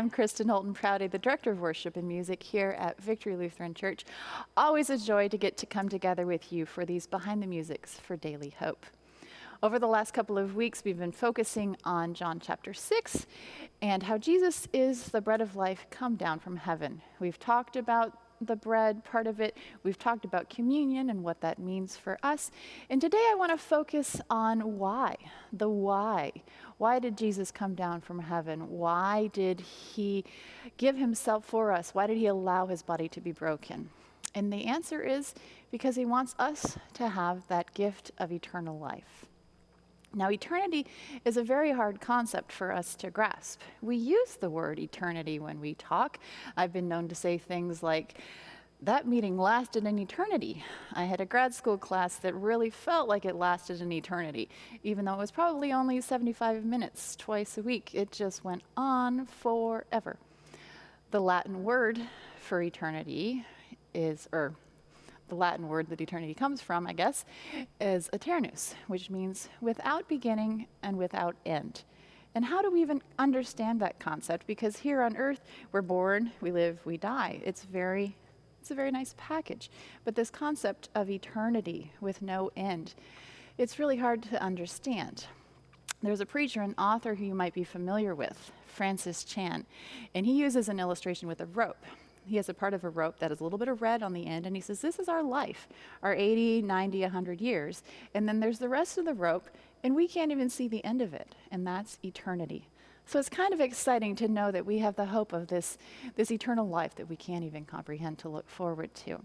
I'm Kristin Holton Prouty, the Director of Worship and Music here at Victory Lutheran Church. Always a joy to get to come together with you for these Behind the Musics for Daily Hope. Over the last couple of weeks, we've been focusing on John chapter 6 and how Jesus is the bread of life come down from heaven. We've talked about the bread part of it. We've talked about communion and what that means for us. And today I want to focus on why, the why. Why did Jesus come down from heaven? Why did he give himself for us? Why did he allow his body to be broken? And the answer is because he wants us to have that gift of eternal life. Now, eternity is a very hard concept for us to grasp. We use the word eternity when we talk. I've been known to say things like, that meeting lasted an eternity. I had a grad school class that really felt like it lasted an eternity, even though it was probably only 75 minutes twice a week. It just went on forever. The Latin word for eternity is, the Latin word that eternity comes from, I guess, is eternus, which means without beginning and without end. And how do we even understand that concept? Because here on earth, we're born, we live, we die. It's a very nice package. But this concept of eternity with no end, it's really hard to understand. There's a preacher and author who you might be familiar with, Francis Chan, and he uses an illustration with a rope. He has a part of a rope that has a little bit of red on the end, and he says, this is our life, our 80, 90, 100 years. And then there's the rest of the rope, and we can't even see the end of it, and that's eternity. So it's kind of exciting to know that we have the hope of this eternal life that we can't even comprehend to look forward to.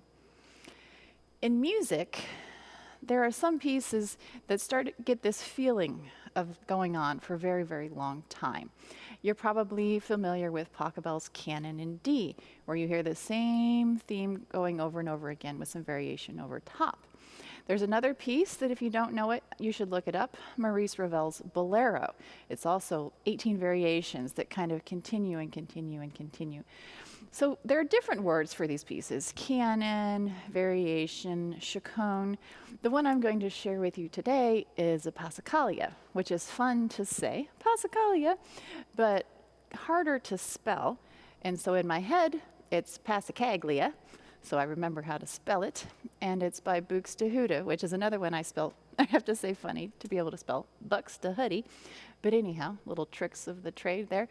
In music, there are some pieces that start to get this feeling of going on for a very, very long time. You're probably familiar with Pachelbel's Canon in D, where you hear the same theme going over and over again with some variation over top. There's another piece that if you don't know it, you should look it up, Maurice Ravel's Bolero. It's also 18 variations that kind of continue and continue and continue. So there are different words for these pieces, canon, variation, chaconne. The one I'm going to share with you today is a Passacaglia, which is fun to say, Passacaglia, but harder to spell. And so in my head, it's Passacaglia, so I remember how to spell it. And it's by Buxtehude, which is another one I have to say funny to be able to spell Buxtehude. But anyhow, little tricks of the trade there.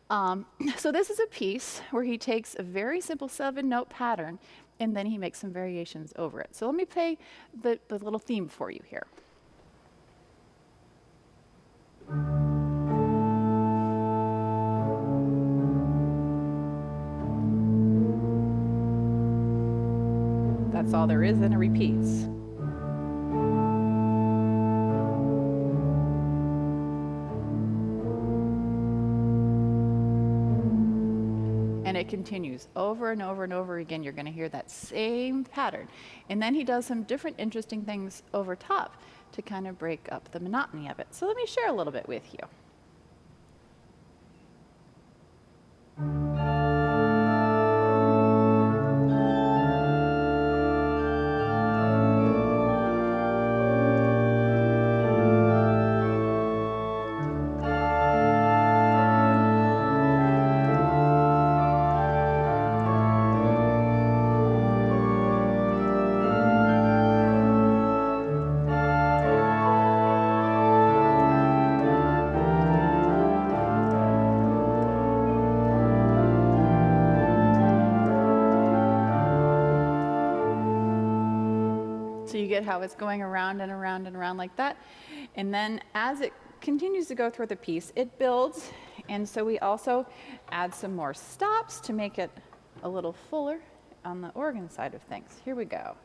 So this is a piece where he takes a very simple 7-note pattern and then he makes some variations over it. So let me play the little theme for you here. That's all there is, and it repeats. And it continues over and over and over again. You're going to hear that same pattern. And then he does some different interesting things over top to kind of break up the monotony of it. So let me share a little bit with you. So you get how it's going around and around and around like that. And then as it continues to go through the piece, it builds. And so we also add some more stops to make it a little fuller on the organ side of things. Here we go.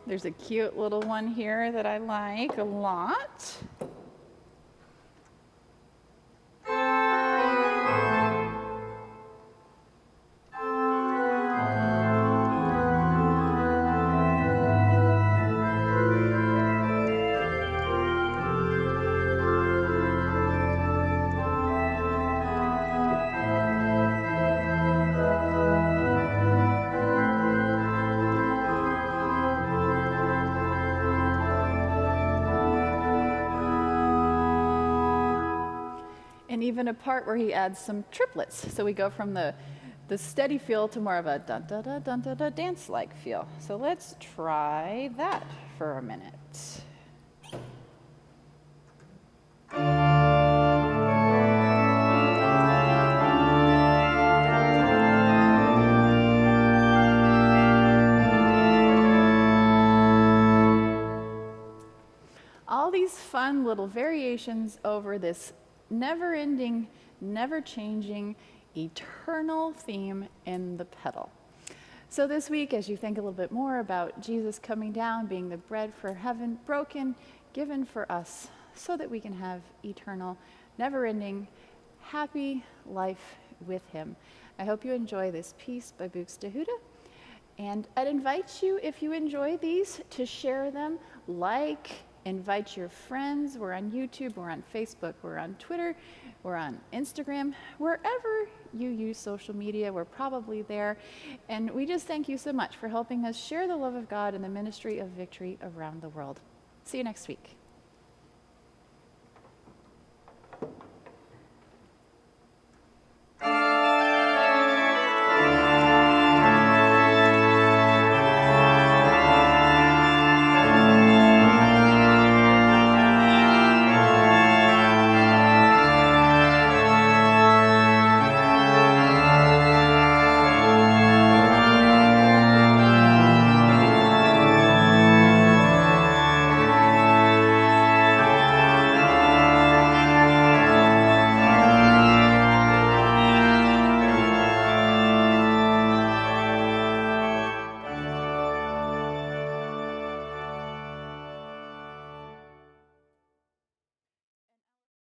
There's a cute little one here that I like a lot. and even a part where he adds some triplets. So we go from the steady feel to more of a dun-da-da-dun-da-da dance-like feel. So let's try that for a minute. All these fun little variations over this never-ending, never-changing, eternal theme in the pedal. So this week, as you think a little bit more about Jesus coming down, being the bread for heaven, broken, given for us, so that we can have eternal, never-ending, happy life with him. I hope you enjoy this piece by Buxtehude. And I'd invite you, if you enjoy these, to share them, invite your friends. We're on YouTube, we're on Facebook, we're on Twitter, we're on Instagram. Wherever you use social media, we're probably there. And we just thank you so much for helping us share the love of God and the ministry of Victory around the world. See you next week.